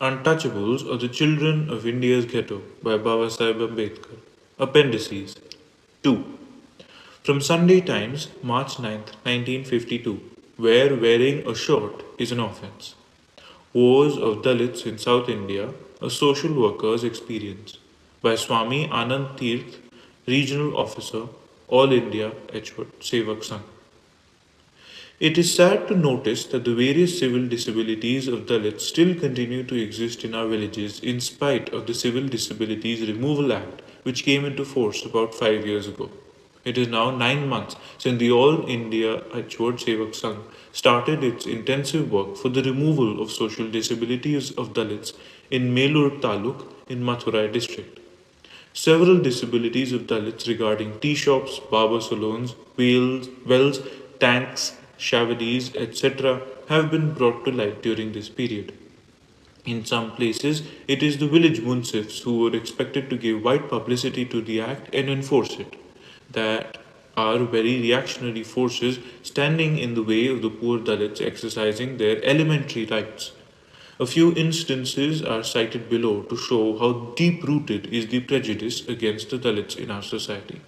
Untouchables or the Children of India's Ghetto by Babasaheb Ambedkar. Appendices 2. From Sunday Times, March 9th, 1952, where wearing a shirt is an offense. Woes of Dalits in South India, a social worker's experience. By Swami Anand Tirth, Regional Officer, All India Edgeworth Sevak Sangh. It is sad to notice that the various civil disabilities of Dalits still continue to exist in our villages in spite of the Civil Disabilities Removal Act, which came into force about 5 years ago. It is now 9 months since the All India Edgeworth Sevak Sangh started its intensive work for the removal of social disabilities of Dalits in Melur Taluk in Mathurai district. Several disabilities of Dalits regarding tea shops, barber salons, wells, tanks, shavadis, etc. have been brought to light during this period. In some places, it is the village munsifs who were expected to give wide publicity to the act and enforce it. That are very reactionary forces standing in the way of the poor Dalits exercising their elementary rights. A few instances are cited below to show how deep rooted is the prejudice against the Dalits in our society.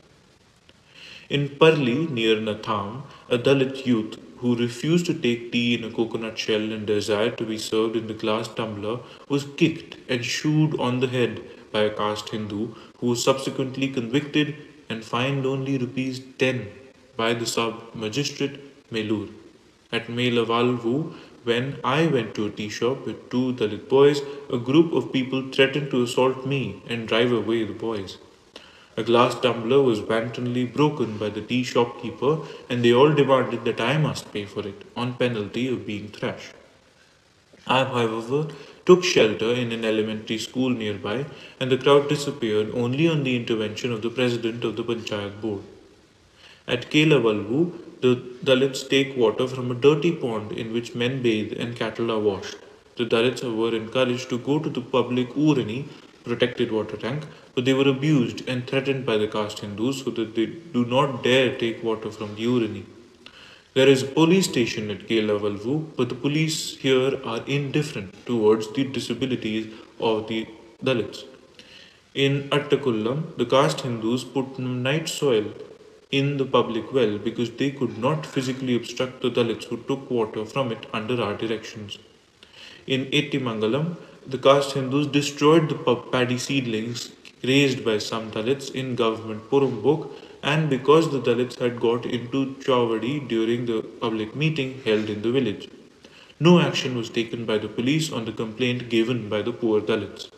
In Parli, near Natham, a Dalit youth who refused to take tea in a coconut shell and desired to be served in the glass tumbler was kicked and shooed on the head by a caste Hindu who was subsequently convicted and fined only rupees 10 by the sub-magistrate Melur. At Melavalvu, when I went to a tea shop with two Dalit boys, a group of people threatened to assault me and drive away the boys. A glass tumbler was wantonly broken by the tea shopkeeper, and they all demanded that I must pay for it, on penalty of being thrashed. I, however, took shelter in an elementary school nearby, and the crowd disappeared only on the intervention of the president of the Panchayat board. At Kelavalvu, the Dalits take water from a dirty pond in which men bathe and cattle are washed. The Dalits were encouraged to go to the public Urani, protected water tank, but they were abused and threatened by the caste Hindus so that they do not dare take water from the Urani. There is a police station at Kelavalvu, but the police here are indifferent towards the disabilities of the Dalits. In Attakullam, the caste Hindus put night soil in the public well because they could not physically obstruct the Dalits who took water from it under our directions. In Ettimangalam, the caste Hindus destroyed the paddy seedlings raised by some Dalits in government Purumbok, and because the Dalits had got into Chawadi during the public meeting held in the village. No action was taken by the police on the complaint given by the poor Dalits.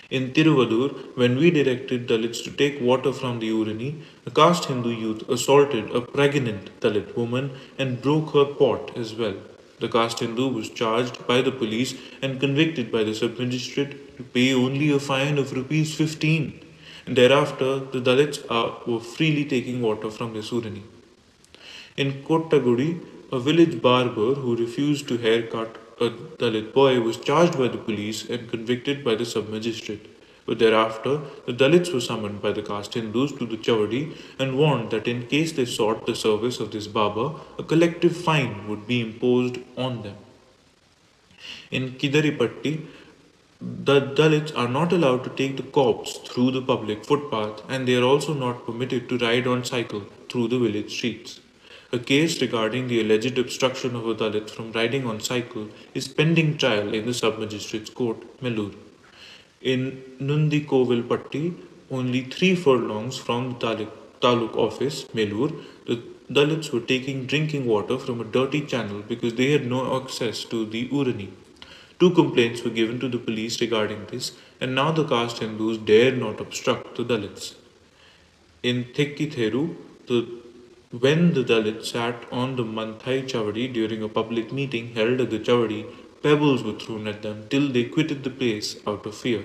In Tiruvadur, when we directed Dalits to take water from the Urani, a caste Hindu youth assaulted a pregnant Dalit woman and broke her pot as well. The caste Hindu was charged by the police and convicted by the sub-magistrate to pay only a fine of rupees 15. And thereafter, the Dalits were freely taking water from the Urani. In Kottagudi, a village barber who refused to haircut a Dalit boy was charged by the police and convicted by the sub-magistrate. But thereafter, the Dalits were summoned by the caste Hindus to the Chavadi and warned that in case they sought the service of this barber, a collective fine would be imposed on them. In Kidaripatti, the Dalits are not allowed to take the corpse through the public footpath, and they are also not permitted to ride on cycle through the village streets. A case regarding the alleged obstruction of a Dalit from riding on cycle is pending trial in the sub-magistrate's court, Melur. In Nundikovilpatti, only 3 furlongs from the Taluk office, Melur, the Dalits were taking drinking water from a dirty channel because they had no access to the Urani. 2 complaints were given to the police regarding this, and now the caste Hindus dare not obstruct the Dalits. In Thekkitheru, when the Dalits sat on the Manthai Chavadi during a public meeting held at the Chavadi, pebbles were thrown at them till they quitted the place out of fear.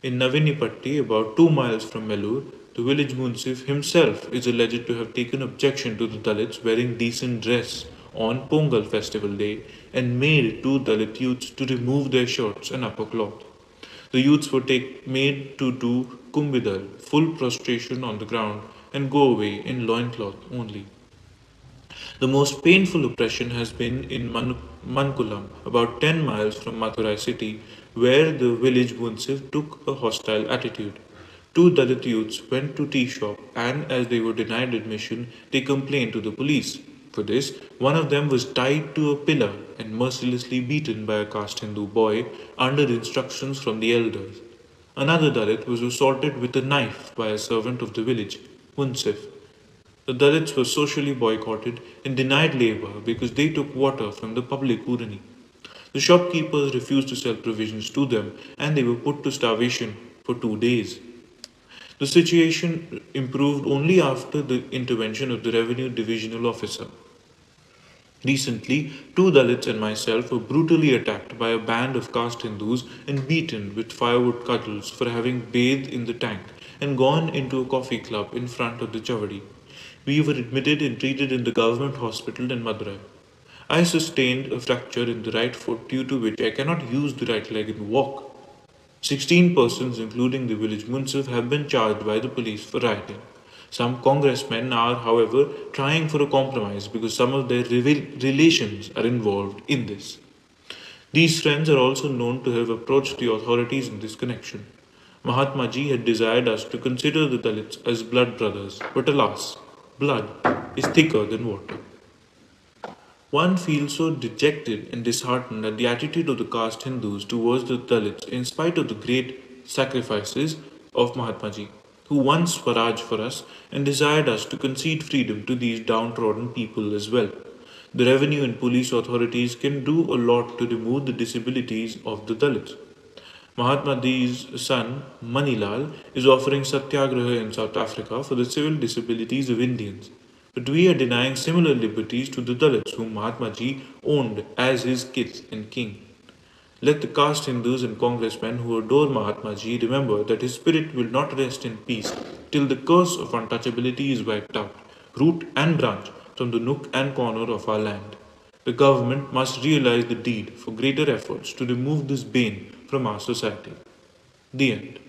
In Navinipatti, about 2 miles from Melur, the village munsif himself is alleged to have taken objection to the Dalits wearing decent dress on Pongal festival day and made 2 Dalit youths to remove their shirts and upper cloth. The youths were made to do kumbidal, full prostration on the ground, and go away in loincloth only. The most painful oppression has been in Mankulam, about 10 miles from Madurai city, where the village Munsif took a hostile attitude. Two Dalit youths went to tea shop and as they were denied admission, they complained to the police. For this, one of them was tied to a pillar and mercilessly beaten by a caste Hindu boy under instructions from the elders. Another Dalit was assaulted with a knife by a servant of the village, Munsif. The Dalits were socially boycotted and denied labor because they took water from the public urani. The shopkeepers refused to sell provisions to them and they were put to starvation for 2 days. The situation improved only after the intervention of the revenue divisional officer. Recently, two Dalits and myself were brutally attacked by a band of caste Hindus and beaten with firewood cudgels for having bathed in the tank and gone into a coffee club in front of the Chavadi. We were admitted and treated in the government hospital in Madurai. I sustained a fracture in the right foot due to which I cannot use the right leg and walk. 16 persons, including the village munsif, have been charged by the police for rioting. Some congressmen are, however, trying for a compromise because some of their relations are involved in this. These friends are also known to have approached the authorities in this connection. Mahatma Ji had desired us to consider the Dalits as blood brothers, but alas, blood is thicker than water. One feels so dejected and disheartened at the attitude of the caste Hindus towards the Dalits in spite of the great sacrifices of Mahatma Ji, who won Swaraj for us and desired us to concede freedom to these downtrodden people as well. The revenue and police authorities can do a lot to remove the disabilities of the Dalits. Mahatma Ji's son, Manilal, is offering satyagraha in South Africa for the civil disabilities of Indians. But we are denying similar liberties to the Dalits whom Mahatma Ji owned as his kith and king. Let the caste Hindus and congressmen who adore Mahatma Ji remember that his spirit will not rest in peace till the curse of untouchability is wiped out, root and branch, from the nook and corner of our land. The government must realize the need for greater efforts to remove this bane from our society. The end.